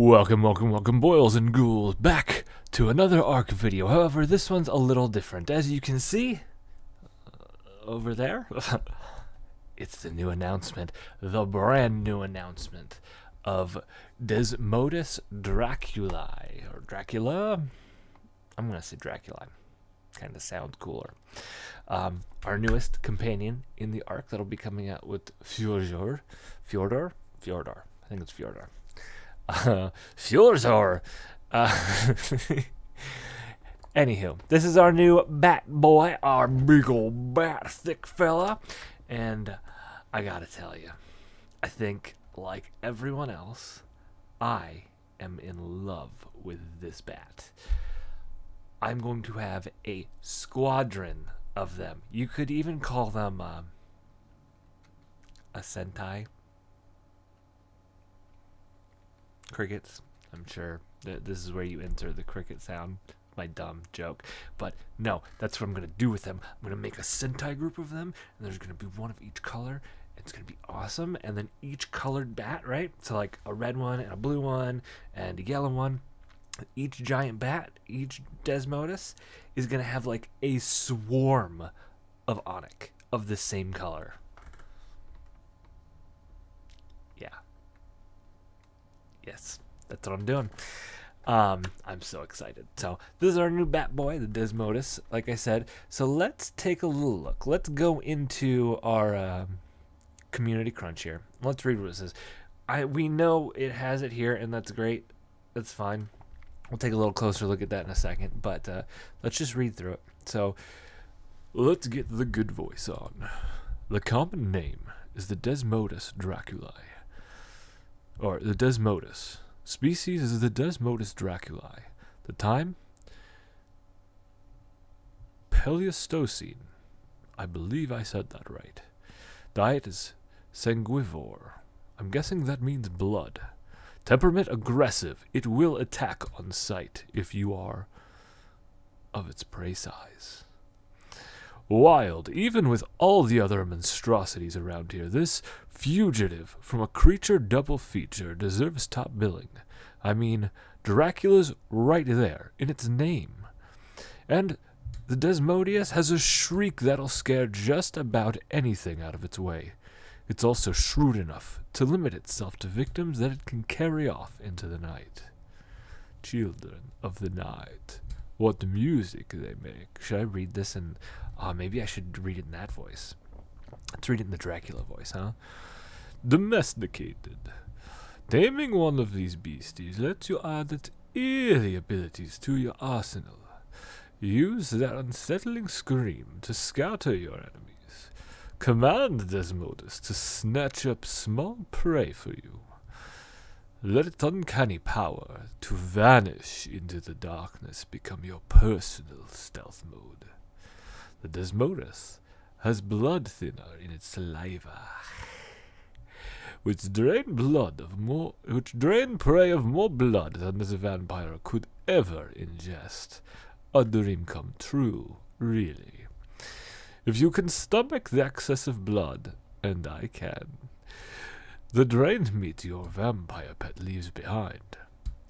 Welcome, boils and ghouls, back to another ARC video. However, this one's a little different. As you can see, over there, it's the new announcement, the brand new announcement of Desmodus Draculae, or Dracula. I'm going to say Draculae. Kind of sounds cooler. Our newest companion in the ARC that'll be coming out with Fjordor. I think it's Fjordor. Fjordor. Anywho, this is our new bat boy, our big old bat thick fella, and I gotta tell you, I think like everyone else, I am in love with this bat. I'm going to have a squadron of them. You could even call them a Sentai. Crickets. I'm sure that this is where you enter the cricket sound. My dumb joke. But no, that's what I'm going to do with them. I'm going to make a Sentai group of them, and there's going to be one of each color. It's going to be awesome. And then each colored bat, right? So like a red one and a blue one and a yellow one. Each giant bat, each Desmodus, is going to have like a swarm of Onyx of the same color. Yeah. Yes, that's what I'm doing. I'm so excited. So this is our new bat boy, the Desmodus, like I said. So let's take a little look. Let's go into our community crunch here. Let's read what it says. We know it has it here, and that's great. That's fine. We'll take a little closer look at that in a second, but let's just read through it. So let's get the good voice on. The common name is the Desmodus Draculae, or the Desmodus. Species is the Desmodus Draculae. The time? Paleistocene. I believe I said that right. Diet is sanguivore. I'm guessing that means blood. Temperament aggressive. It will attack on sight if you are of its prey size. Wild, even with all the other monstrosities around here, this fugitive from a creature double feature deserves top billing. I mean, Dracula's right there, in its name. And the Desmodius has a shriek that'll scare just about anything out of its way. It's also shrewd enough to limit itself to victims that it can carry off into the night. Children of the night. What music they make. Should I read this in... maybe I should read it in that voice. Let's read it in the Dracula voice, huh? Domesticated. Taming one of these beasties lets you add its eerie abilities to your arsenal. Use that unsettling scream to scatter your enemies. Command Desmodus to snatch up small prey for you. Let its uncanny power to vanish into the darkness become your personal stealth mode. The Desmodus has blood thinner in its saliva, which drain prey of more blood than this vampire could ever ingest. A dream come true, really. If you can stomach the excess of blood, and I can, the drained meat your vampire pet leaves behind.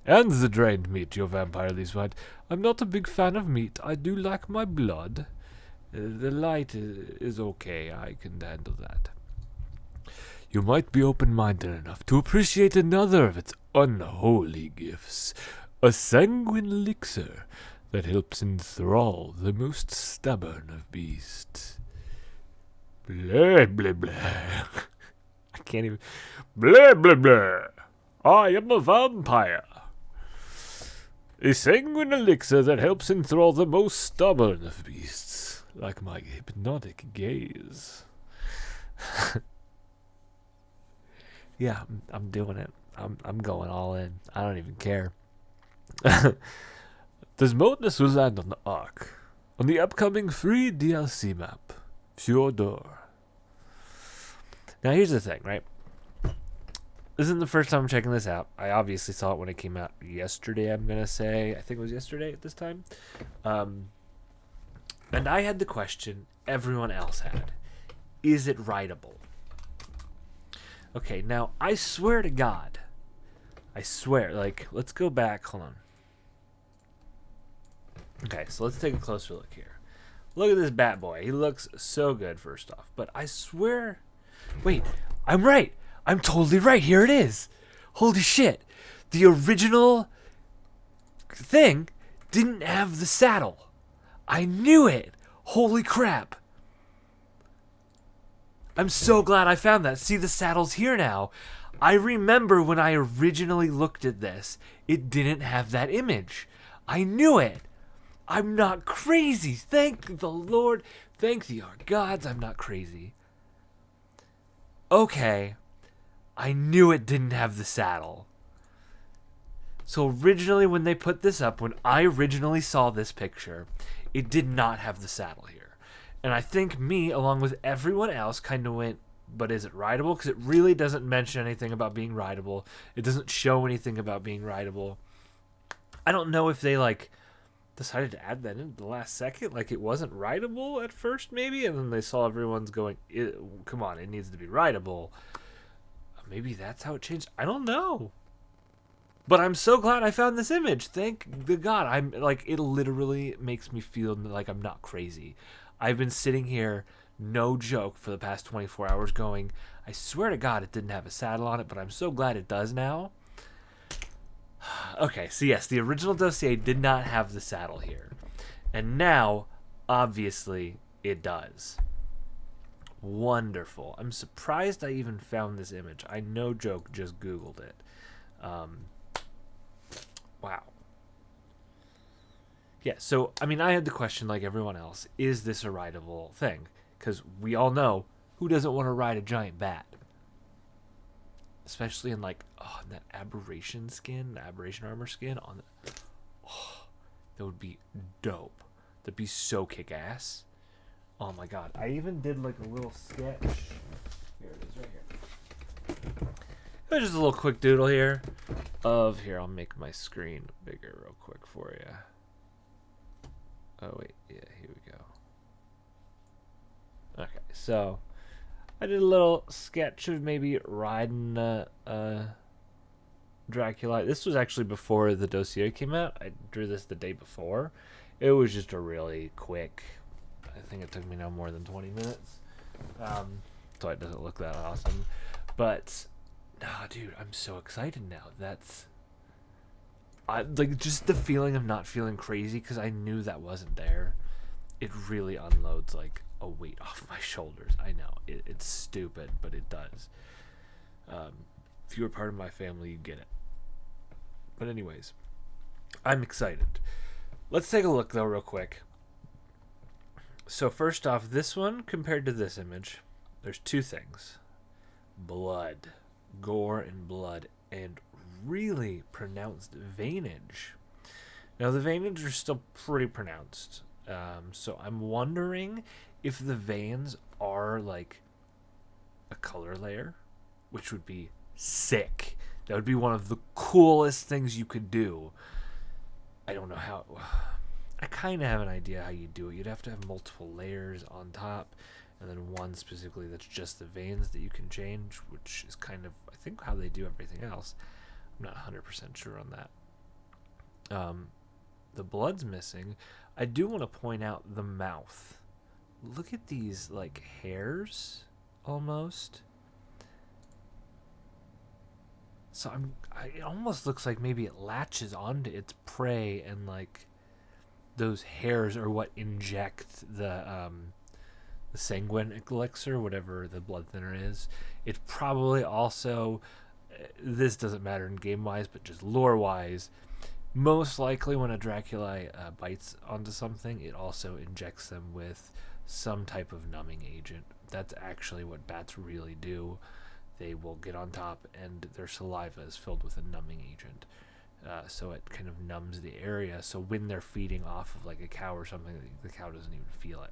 I'm not a big fan of meat. I do like my blood. The light is okay. I can handle that. You might be open-minded enough to appreciate another of its unholy gifts, a sanguine elixir that helps enthrall the most stubborn of beasts. Blah, blah, blah. I can't even... Blah, blah, blah. I am a vampire. A sanguine elixir that helps enthrall the most stubborn of beasts, like my hypnotic gaze. Yeah, I'm doing it. I'm going all in. I don't even care. Desmodus will land on the ARC on the upcoming free DLC map, Fjordor. Now here's the thing, right? This isn't the first time I'm checking this out. I obviously saw it when it came out yesterday, I'm going to say. I think it was yesterday at this time. And I had the question everyone else had. Is it writable? Okay, now I swear to God, I swear, like, let's go back. Hold on. Okay, so let's take a closer look here. Look at this bat boy. He looks so good, first off. But I swear... Wait, I'm right. I'm totally right. Here it is. Holy shit. The original thing didn't have the saddle. I knew it. Holy crap. I'm so glad I found that. See, the saddle's here now. I remember when I originally looked at this, it didn't have that image. I knew it. I'm not crazy. Thank the Lord. Thank the gods I'm not crazy. Okay. I knew it didn't have the saddle. So originally when they put this up, when I originally saw this picture, it did not have the saddle here. And I think me, along with everyone else, kind of went, but is it rideable? Because it really doesn't mention anything about being rideable. It doesn't show anything about being rideable. I don't know if they, like, decided to add that in at the last second. Like, it wasn't rideable at first, maybe? And then they saw everyone's going, come on, it needs to be rideable. Maybe that's how it changed. I don't know. But I'm so glad I found this image. Thank the God. I'm like, it literally makes me feel like I'm not crazy. I've been sitting here, no joke, for the past 24 hours going, I swear to God it didn't have a saddle on it, but I'm so glad it does now. Okay, so yes, the original Dossier did not have the saddle here. And now, obviously, it does. Wonderful. I'm surprised I even found this image. I, no joke, just Googled it. Wow. Yeah, so, I mean, I had the question like everyone else, is this a rideable thing? Because we all know, who doesn't want to ride a giant bat? Especially in, like, that aberration skin, the aberration armor skin on the... Oh, that would be dope. That'd be so kick-ass. Oh my God. I even did, like, a little sketch. Here it is, right here. It was just a little quick doodle here of... Here, I'll make my screen bigger real quick for you. Oh, wait. Yeah, here we go. Okay, so... I did a little sketch of maybe riding Draculae. This was actually before the Dossier came out. I drew this the day before. It was just a really quick... I think it took me no more than 20 minutes. So it doesn't look that awesome. But, dude, I'm so excited now. That's... like, just the feeling of not feeling crazy because I knew that wasn't there. It really unloads, like, a weight off my shoulders. I know. It's stupid, but it does. If you were part of my family, you get it. But anyways, I'm excited. Let's take a look, though, real quick. So first off, this one compared to this image, there's two things. Blood. Gore and blood. And really pronounced veinage. Now, the veinage are still pretty pronounced. So I'm wondering if the veins are like a color layer, which would be sick. That would be one of the coolest things you could do. I don't know how. I kind of have an idea how you do it. You'd have to have multiple layers on top, and then one specifically that's just the veins that you can change, which is kind of, I think, how they do everything else. I'm not 100% sure on that. The blood's missing. I do want to point out the mouth. Look at these, like, hairs, almost. So it almost looks like maybe it latches onto its prey, and, like, those hairs are what inject the sanguine elixir, whatever the blood thinner is. It's probably also, this doesn't matter in game-wise, but just lore-wise, most likely when a Draculae bites onto something, it also injects them with some type of numbing agent. That's actually what bats really do. They will get on top and their saliva is filled with a numbing agent. So it kind of numbs the area. So when they're feeding off of like a cow or something, the cow doesn't even feel it.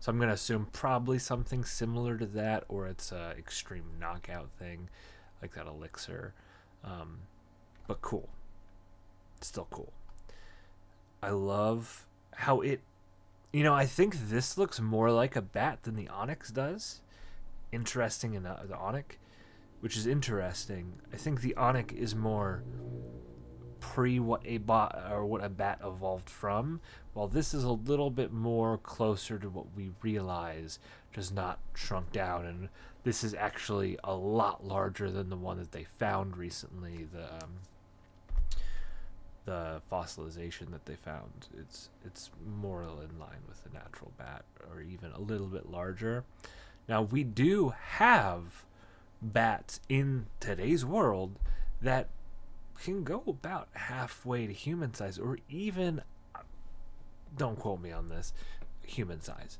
So I'm going to assume probably something similar to that, or it's a extreme knockout thing, like that elixir. But cool. Still cool. I love how it, I think this looks more like a bat than the onyx does. Interesting enough, the onyx. which is interesting. I think the Onyx is more pre what a bot or what a bat evolved from, while this is a little bit more closer to what we realize, just not shrunk down. And this is actually a lot larger than the one that they found recently. The fossilization that they found, it's more in line with the natural bat, or even a little bit larger. Now we do have bats in today's world that can go about halfway to human size, or even, don't quote me on this, human size.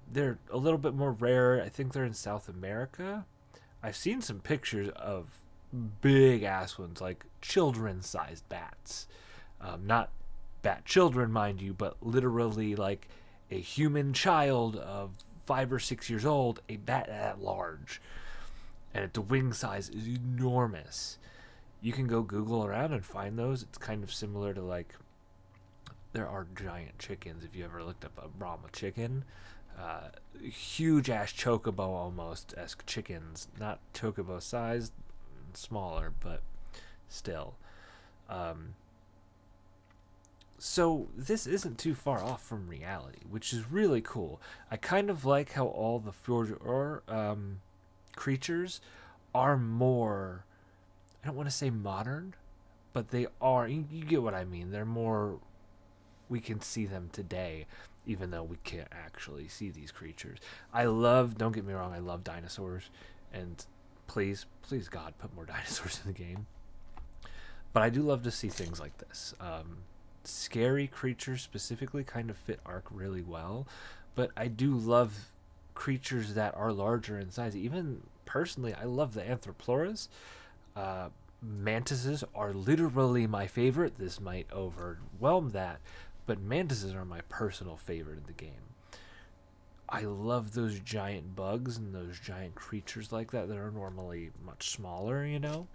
They're a little bit more rare. I think they're in South America. I've seen some pictures of big ass ones, like children-sized bats. Not bat children, mind you, but literally like a human child of 5 or 6 years old, a bat that large. And the wing size is enormous. You can go Google around and find those. It's kind of similar to, like, there are giant chickens. If you ever looked up a Brahma chicken, huge ass chocobo almost esque chickens, not chocobo sized, smaller, but still. So this isn't too far off from reality, which is really cool. I kind of like how all the Fjord creatures are more, I don't want to say modern, but they are, you get what I mean. They're more, we can see them today, even though we can't actually see these creatures. Don't get me wrong, I love dinosaurs, and please God, put more dinosaurs in the game. But I do love to see things like this. Scary creatures specifically kind of fit Ark really well, but I do love creatures that are larger in size. Even personally, I love the Anthroploras. Mantises are literally my favorite. This might overwhelm that, but mantises are my personal favorite in the game. I love those giant bugs and those giant creatures like that are normally much smaller, you know?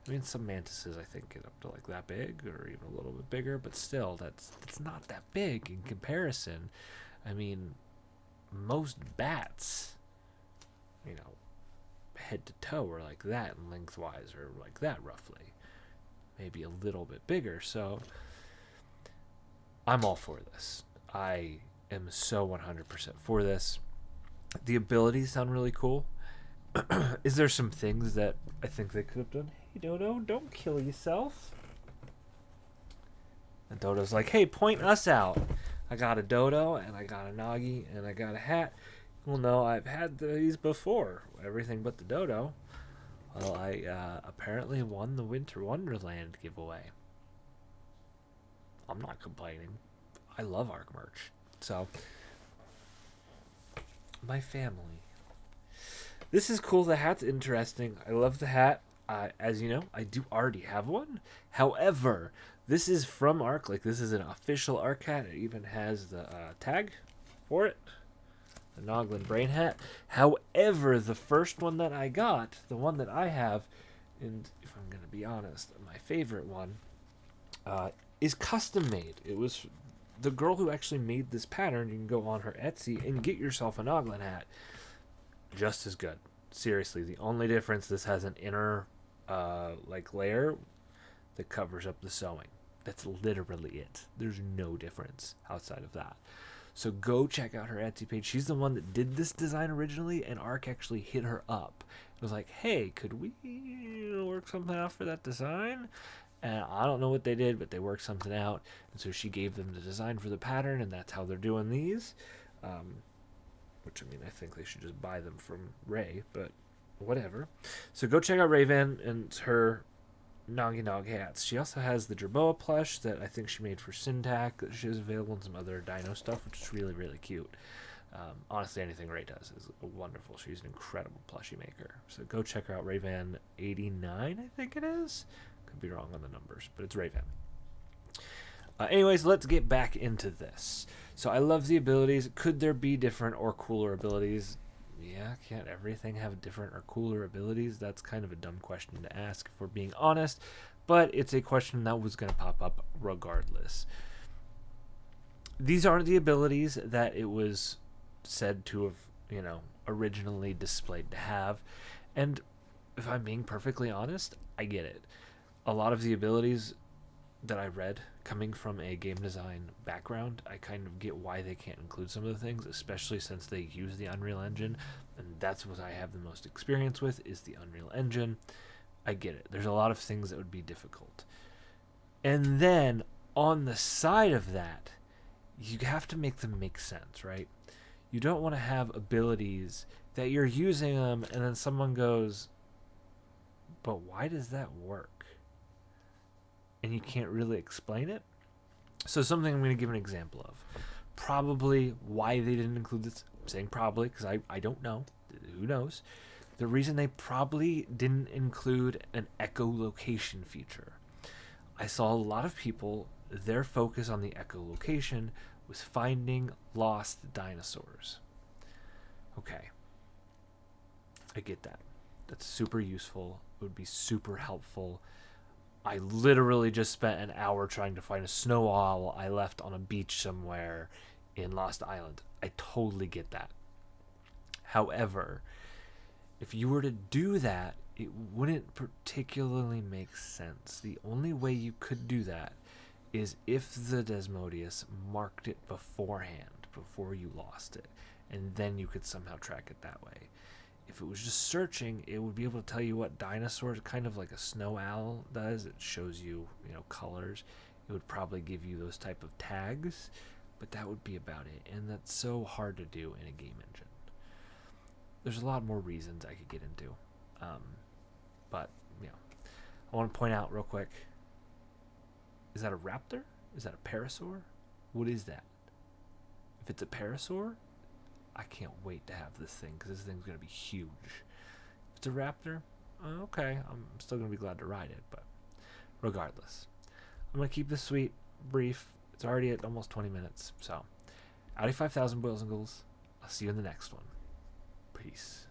I mean, some mantises I think get up to like that big, or even a little bit bigger, but still, that's not that big in comparison. I mean, most bats, you know, head to toe are like that, and lengthwise are like that roughly. Maybe a little bit bigger, so I'm all for this. I am so 100% for this. The abilities sound really cool. Is there some things that I think they could have done? Hey, Dodo, don't kill yourself. And Dodo's like, hey, point us out. I got a Dodo, and I got a Nagi, and I got a hat. Well, no, I've had these before. Everything but the Dodo. Well, I apparently won the Winter Wonderland giveaway. I'm not complaining. I love Ark merch. So, my family. This is cool. The hat's interesting. I love the hat. As you know, I do already have one. However, this is from Ark. Like, this is an official Ark hat. It even has the tag for it. The Noglin Brain hat. However, the first one that I got, the one that I have, and if I'm going to be honest, my favorite one, is custom made. It was the girl who actually made this pattern. You can go on her Etsy and get yourself a Noglin hat. Just as good. Seriously, the only difference, this has an inner layer that covers up the sewing. That's literally it. There's no difference outside of that. So go check out her Etsy page. She's the one that did this design originally, and Ark actually hit her up. It was like, hey, could we work something out for that design? And I don't know what they did, but they worked something out. And so she gave them the design for the pattern, and that's how they're doing these. Which, I mean, I think they should just buy them from Ray, but whatever. So go check out Raven and her Nog hats. She also has the Jerboa plush that I think she made for Syntac that she has available, and some other dino stuff, which is really, really cute. Honestly, anything Ray does is wonderful. She's an incredible plushie maker. So go check her out, Rayvan89, I think it is. Could be wrong on the numbers, but it's Rayvan. Anyways, let's get back into this. So I love the abilities. Could there be different or cooler abilities? Yeah, can't everything have different or cooler abilities? That's kind of a dumb question to ask, if we're being honest, but it's a question that was going to pop up regardless. These aren't the abilities that it was said to have, originally displayed to have, and if I'm being perfectly honest, I get it. A lot of the abilities that I read coming from a game design background, I kind of get why they can't include some of the things, especially since they use the Unreal Engine, and that's what I have the most experience with is the Unreal Engine. I get it. There's a lot of things that would be difficult. And then on the side of that, you have to make them make sense, right? You don't want to have abilities that you're using them and then someone goes, but why does that work? And you can't really explain it. So something I'm going to give an example of. Probably why they didn't include this. I'm saying probably because I don't know. Who knows? The reason they probably didn't include an echolocation feature. I saw a lot of people, their focus on the echolocation was finding lost dinosaurs. Okay. I get that. That's super useful. It would be super helpful. I literally just spent an hour trying to find a snow owl I left on a beach somewhere in Lost Island. I totally get that. However, if you were to do that, it wouldn't particularly make sense. The only way you could do that is if the Desmodus marked it beforehand, before you lost it, and then you could somehow track it that way. If it was just searching, it would be able to tell you what dinosaurs, kind of like a snow owl does. It shows you, colors. It would probably give you those type of tags, but that would be about it. And that's so hard to do in a game engine. There's a lot more reasons I could get into. But, I want to point out real quick. Is that a raptor? Is that a parasaur? What is that? If it's a parasaur, I can't wait to have this thing because this thing's going to be huge. If it's a raptor, okay, I'm still going to be glad to ride it, but regardless. I'm going to keep this sweet, brief. It's already at almost 20 minutes, so Audi 5000 boils and ghouls. I'll see you in the next one. Peace.